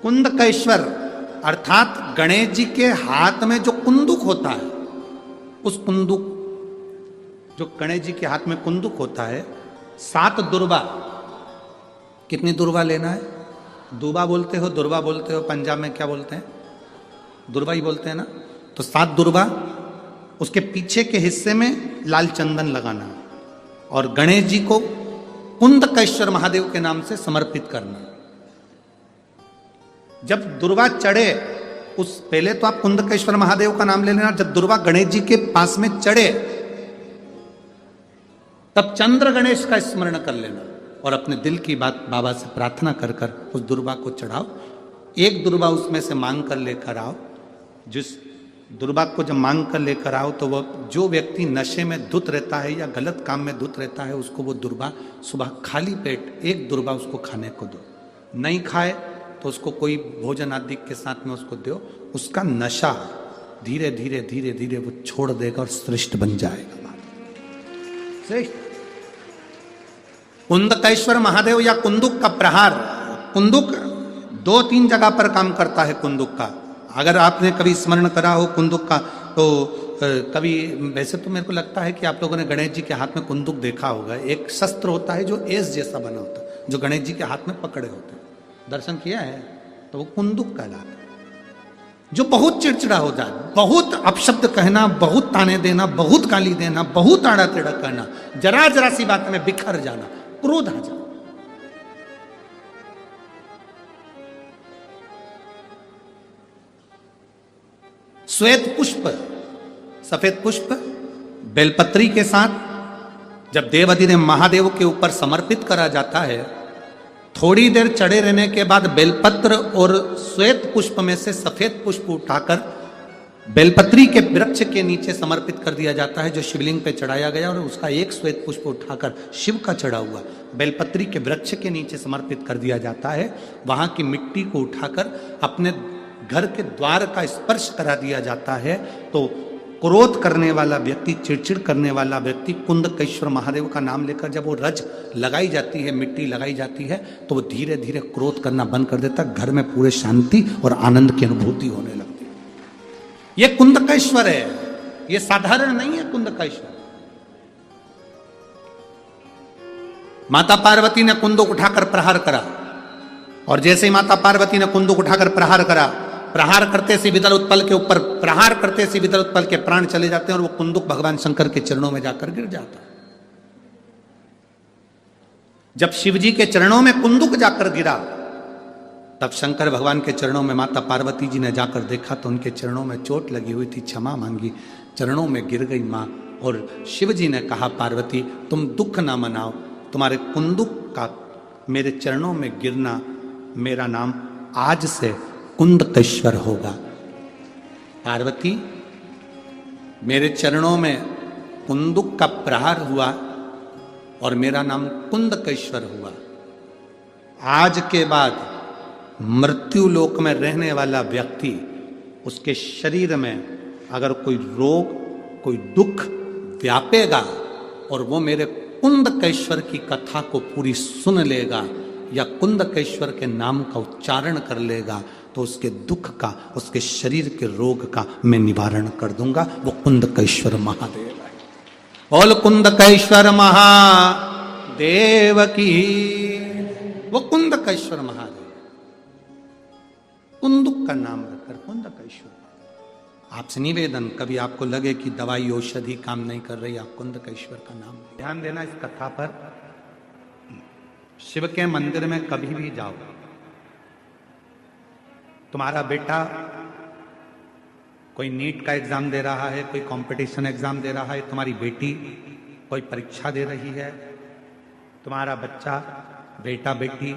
कुंदकेश्वर अर्थात गणेश जी के हाथ में जो कुंदुक होता है, उस कुंदुक, जो गणेश जी के हाथ में कुंदुक होता है, 7 दुर्बा। कितनी दुर्बा लेना है? दुबा बोलते हो, दुर्बा बोलते हो, पंजाब में क्या बोलते हैं? दुर्बा ही बोलते हैं ना। तो 7 दुर्बा, उसके पीछे के हिस्से में लाल चंदन लगाना और गणेश जी को कुंदकेश्वर महादेव के नाम से समर्पित करना। जब दुर्बा चढ़े, उस पहले तो आप कुंदकेश्वर महादेव का नाम ले लेना। जब दुर्बा गणेश जी के पास में चढ़े, तब चंद्र गणेश का स्मरण कर लेना और अपने दिल की बात बाबा से प्रार्थना कर कर उस दुर्बा को चढ़ाओ। एक दुर्बा उसमें से मांग कर लेकर आओ। जिस दुर्बा को जब मांग कर लेकर आओ, तो वह जो व्यक्ति नशे में धुत रहता है या गलत काम में धुत रहता है, उसको वो दुर्बा सुबह खाली पेट एक दुर्बा उसको खाने को दो। नहीं खाए तो उसको कोई भोजन आदि के साथ में उसको दो। उसका नशा धीरे धीरे धीरे धीरे वो छोड़ देगा और श्रेष्ठ बन जाएगा। श्रेष्ठ कुंदकेश्वर महादेव या कुंदुक का प्रहार, कुंदुक 2-3 जगह पर काम करता है। कुंदुक का अगर आपने कभी स्मरण करा हो कुंदुक का, तो कभी, वैसे तो मेरे को लगता है कि आप लोगों ने गणेश जी के हाथ में कुंदुक देखा होगा। एक शस्त्र होता है जो एस जैसा बना होता है, जो गणेश जी के हाथ में पकड़े होते हैं। दर्शन किया है? तो वो कुंदुक कहलाता है। जो बहुत चिड़चिड़ा हो जाए, बहुत अपशब्द कहना, बहुत ताने देना, बहुत गाली देना, बहुत आड़ा टेढ़ा कहना, जरा जरा सी बात में बिखर जाना, क्रोध आ जाना। श्वेत पुष्प, सफेद पुष्प बेलपत्री के साथ जब देवाधिदेव महादेव के ऊपर समर्पित करा जाता है, थोड़ी देर चढ़े रहने के बाद बेलपत्र और श्वेत पुष्प में से सफेद पुष्प उठाकर बेलपत्री के वृक्ष के नीचे समर्पित कर दिया जाता है, जो शिवलिंग पे चढ़ाया गया, और उसका एक श्वेत पुष्प उठाकर शिव का चढ़ा हुआ बेलपत्री के वृक्ष के नीचे समर्पित कर दिया जाता है। वहां की मिट्टी को उठाकर अपने घर के द्वार का स्पर्श करा दिया जाता है। तो क्रोध करने वाला व्यक्ति, चिड़चिड़ करने वाला व्यक्ति कुंदकेश्वर महादेव का नाम लेकर जब वो रज लगाई जाती है, मिट्टी लगाई जाती है, तो वो धीरे धीरे क्रोध करना बंद कर देता। घर में पूरे शांति और आनंद की अनुभूति होने लगती है। ये कुंदकेश्वर है, ये साधारण नहीं है। कुंदकेश्वर माता पार्वती ने कुंदुक उठाकर प्रहार करा, और जैसे ही माता पार्वती ने कुंदुक उठाकर प्रहार करा, प्रहार करते से विदल उत्पल के ऊपर प्रहार करते से विदल उत्पल के प्राण चले जाते हैं और वो कुंदुक भगवान शंकर के चरणों में जाकर गिर जाता है। जब शिवजी के चरणों में कुंदुक जाकर गिरा, तब शंकर भगवान के चरणों में माता पार्वती जी ने जाकर देखा तो उनके चरणों में चोट लगी हुई थी। क्षमा मांगी, चरणों में गिर गई मां, और शिवजी ने कहा, पार्वती तुम दुख ना मनाओ, तुम्हारे कुंदुक का मेरे चरणों में गिरना, मेरा नाम आज से कुंदकेश्वर होगा। पार्वती, मेरे चरणों में कुंदुक का प्रहार हुआ और मेरा नाम कुंदकेश्वर हुआ। आज के बाद मृत्यु लोक में रहने वाला व्यक्ति, उसके शरीर में अगर कोई रोग, कोई दुख व्यापेगा और वो मेरे कुंदकेश्वर की कथा को पूरी सुन लेगा या कुंदकेश्वर के नाम का उच्चारण कर लेगा, तो उसके दुख का, उसके शरीर के रोग का मैं निवारण कर दूंगा। वो कुंदकेश्वर महादेव है। बोल कुंदकेश्वर महादेव की। वो कुंदकेश्वर महादेव, कुंदुक का नाम रखकर कुंदकेश्वर। आपसे निवेदन, कभी आपको लगे कि दवाई औषधि काम नहीं कर रही, आप कुंदकेश्वर का नाम ध्यान देना इस कथा पर। शिव के मंदिर में कभी भी जाओ, तुम्हारा बेटा कोई नीट का एग्जाम दे रहा है, कोई कंपटीशन एग्जाम दे रहा है, तुम्हारी बेटी कोई परीक्षा दे रही है, तुम्हारा बच्चा, बेटा बेटी,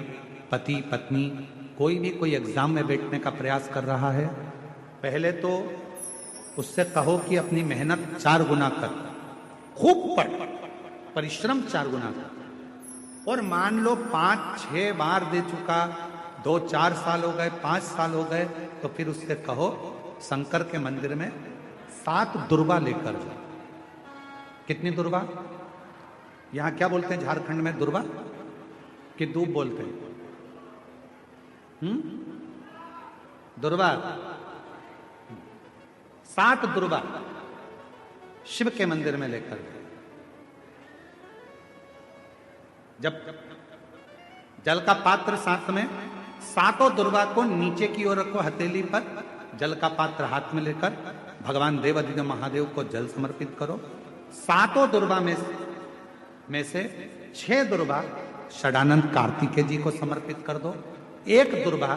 पति पत्नी, कोई भी कोई एग्जाम में बैठने का प्रयास कर रहा है, पहले तो उससे कहो कि अपनी मेहनत 4 गुना कर, खूब पढ़, परिश्रम 4 गुना कर। और मान लो 5-6 बार दे चुका, 2-4 साल हो गए, 5 साल हो गए, तो फिर उससे कहो शंकर के मंदिर में 7 दुर्बा लेकर जाओ। कितनी दुर्बा? यहां क्या बोलते हैं झारखंड में? दुर्बा कि दूब बोलते हैं? दुर्वा, 7 दुर्वा शिव के मंदिर में लेकर गए। जब जल का पात्र साथ में, 7 दुर्वा को नीचे की ओर रखो हथेली पर, जल का पात्र हाथ में लेकर भगवान देवादिदेव महादेव को जल समर्पित करो। 7 दुर्वा में से 6 दुर्वा षडानंद कार्तिकेय जी को समर्पित कर दो। 1 दुर्वा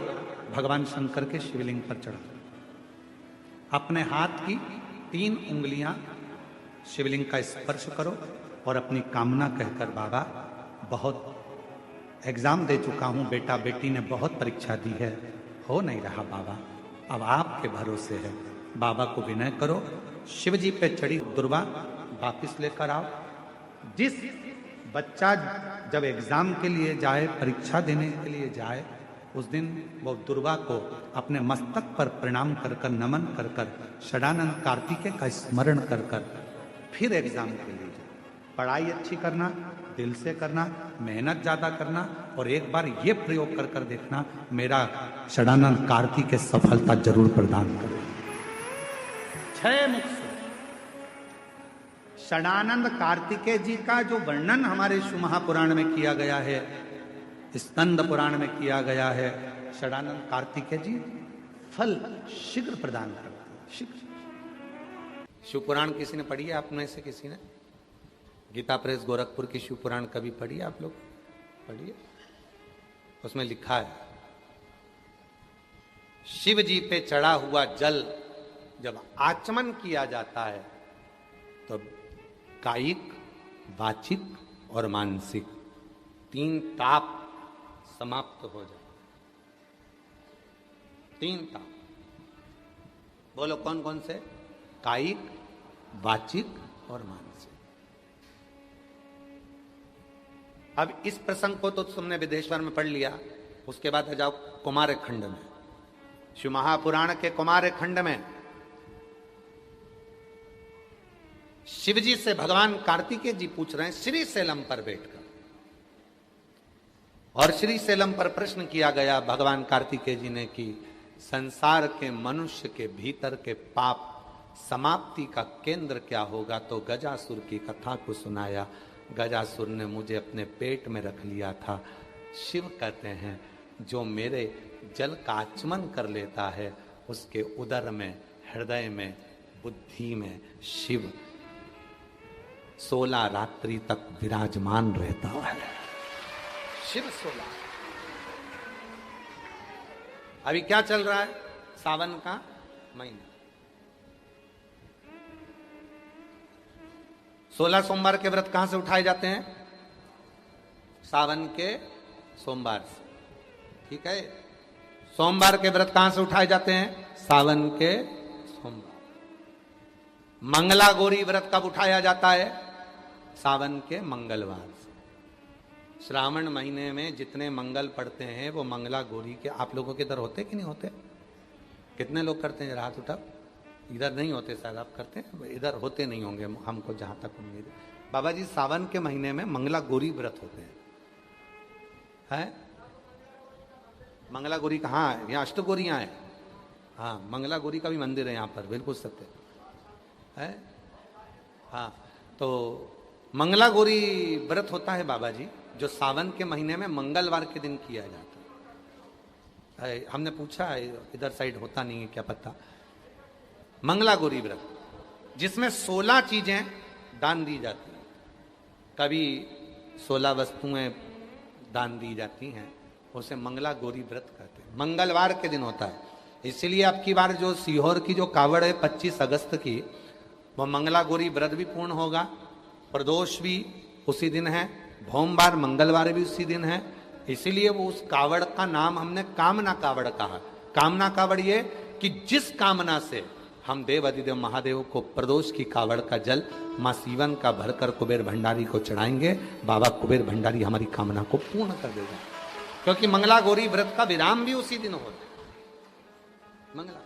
भगवान शंकर के शिवलिंग पर चढ़ा। अपने हाथ की 3 उंगलियां शिवलिंग का स्पर्श करो और अपनी कामना कहकर, बाबा बहुत एग्जाम दे चुका हूं, बेटा बेटी ने बहुत परीक्षा दी है, हो नहीं रहा बाबा, अब आपके भरोसे है। बाबा को विनय करो, शिव जी पे चढ़ी दुर्वा वापिस लेकर आओ। जिस बच्चा जब एग्जाम के लिए जाए, परीक्षा देने के लिए जाए, उस दिन वो दुर्वा को अपने मस्तक पर प्रणाम कर कर, नमन कर कर, षडानंद कार्तिकेय का स्मरण कर कर फिर एग्जाम के लिए जाए। पढ़ाई अच्छी करना, दिल से करना, मेहनत ज्यादा करना, और एक बार ये प्रयोग कर कर देखना, मेरा षडानंद कार्तिकेय सफलता जरूर प्रदान करे। 6 मुख से षडानंद कार्तिकेय जी का जो वर्णन हमारे शिव महापुराण में किया गया है, स्कंद पुराण में किया गया है, षडानंद कार्तिकेय जी फल शीघ्र प्रदान करते हैं, शीघ्र। शिव पुराण किसी ने पढ़ी है आप में से? किसी ने गीता प्रेस गोरखपुर की शिव पुराण कभी पढ़ी है? आप लोग पढ़िए। उसमें लिखा है, शिव जी पे चढ़ा हुआ जल जब आचमन किया जाता है तो कायिक, वाचिक और मानसिक 3 ताप समाप्त हो जाए। 3 ताप बोलो कौन कौन से? कायिक, वाचिक और मानसिक। अब इस प्रसंग को तो तुमने विदेश्वर में पढ़ लिया, उसके बाद आ जाओ कुमार खंड में। शिव महापुराण के कुमार खंड में शिवजी से भगवान कार्तिकेय जी पूछ रहे हैं श्री सेलम पर बैठकर, और श्री सेलम पर प्रश्न किया गया भगवान कार्तिकेय जी ने कि संसार के मनुष्य के भीतर के पाप समाप्ति का केंद्र क्या होगा? तो गजासुर की कथा को सुनाया। गजासुर ने मुझे अपने पेट में रख लिया था। शिव कहते हैं जो मेरे जल का आचमन कर लेता है उसके उदर में, हृदय में, बुद्धि में शिव 16 रात्रि तक विराजमान रहता है। शिव 16। अभी क्या चल रहा है? सावन का महीना। 16 सोमवार के व्रत कहां से उठाए जाते हैं? सावन के सोमवार से। ठीक है, सोमवार के व्रत कहां से उठाए जाते हैं? सावन के सोमवार। मंगला गौरी व्रत कब उठाया जाता है? सावन के मंगलवार से। श्रावण महीने में जितने मंगल पड़ते हैं वो मंगला गौरी के। आप लोगों के इधर होते कि नहीं होते? कितने लोग करते हैं? रात उठा। इधर नहीं होते शायद, आप करते हैं? इधर होते नहीं होंगे हमको जहां तक उम्मीद है। बाबा जी सावन के महीने में मंगला गौरी व्रत होते हैं। है मंगला गौरी कहाँ है? यहाँ अष्टगौरियाँ हैं। हाँ, मंगला गौरी का भी मंदिर है यहाँ पर, बिल्कुल सत्य है। हाँ, तो मंगला गौरी व्रत होता है बाबा जी, जो सावन के महीने में मंगलवार के दिन किया जाता है। हमने पूछा है इधर साइड होता नहीं है, क्या पता। मंगला गौरी व्रत जिसमें 16 चीजें दान दी जाती हैं। कभी 16 वस्तुएं दान दी जाती हैं, उसे मंगला गौरी व्रत कहते हैं। मंगलवार के दिन होता है, इसलिए अब की बार जो सीहोर की जो कावड़ है 25 अगस्त की, वो मंगला गौरी व्रत भी पूर्ण होगा। प्रदोष भी उसी दिन है, भोमवार मंगलवार भी उसी दिन है। इसीलिए वो उस कावड़ का नाम हमने कामना कावड़ कहा। कामना कावड़ ये कि जिस कामना से हम देव अधिदेव महादेव को प्रदोष की कावड़ का जल मां सीवन का भरकर कुबेर भंडारी को चढ़ाएंगे, बाबा कुबेर भंडारी हमारी कामना को पूर्ण कर देगा। क्योंकि मंगला गौरी व्रत का विराम भी उसी दिन होता है। मंगला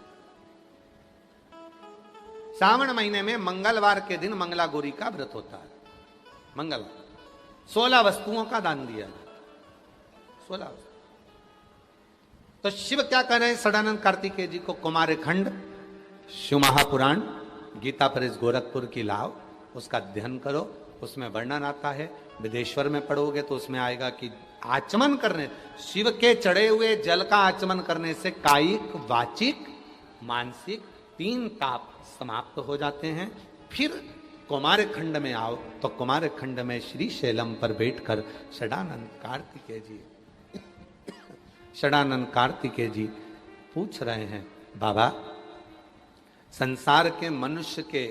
सावन महीने में मंगलवार के दिन मंगला गौरी का व्रत होता है। मंगलवार 16 वस्तुओं का दान दिया जाता है। 16 वस्तु। तो शिव क्या कह रहे हैं षडानंद कार्तिकेय जी को? कुमार खंड शिव महापुराण गीता प्रेस गोरखपुर की लाओ, उसका अध्ययन करो, उसमें वर्णन आता है। विदेश्वर में पढ़ोगे तो उसमें आएगा कि आचमन करने, शिव के चढ़े हुए जल का आचमन करने से कायिक, वाचिक, मानसिक 3 ताप समाप्त हो जाते हैं। फिर कुमार खंड में आओ तो कुमार खंड में श्री शैलम पर बैठकर षडानंद कार्तिकेय जी पूछ रहे हैं, बाबा संसार के मनुष्य के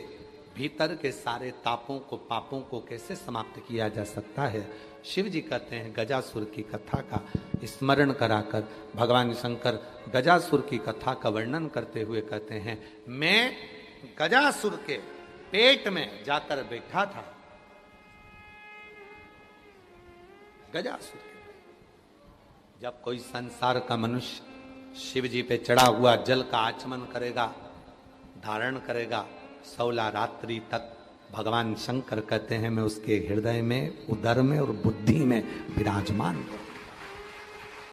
भीतर के सारे तापों को, पापों को कैसे समाप्त किया जा सकता है? शिव जी कहते हैं गजासुर की कथा का स्मरण कराकर भगवान शंकर गजासुर की कथा का वर्णन करते हुए कहते हैं, मैं गजासुर के पेट में जाकर बैठा था। गजासुर के, जब कोई संसार का मनुष्य शिव जी पे चढ़ा हुआ जल का आचमन करेगा, धारण करेगा, 16 रात्रि तक भगवान शंकर कहते हैं मैं उसके हृदय में, उदर में और बुद्धि में विराजमान हूं।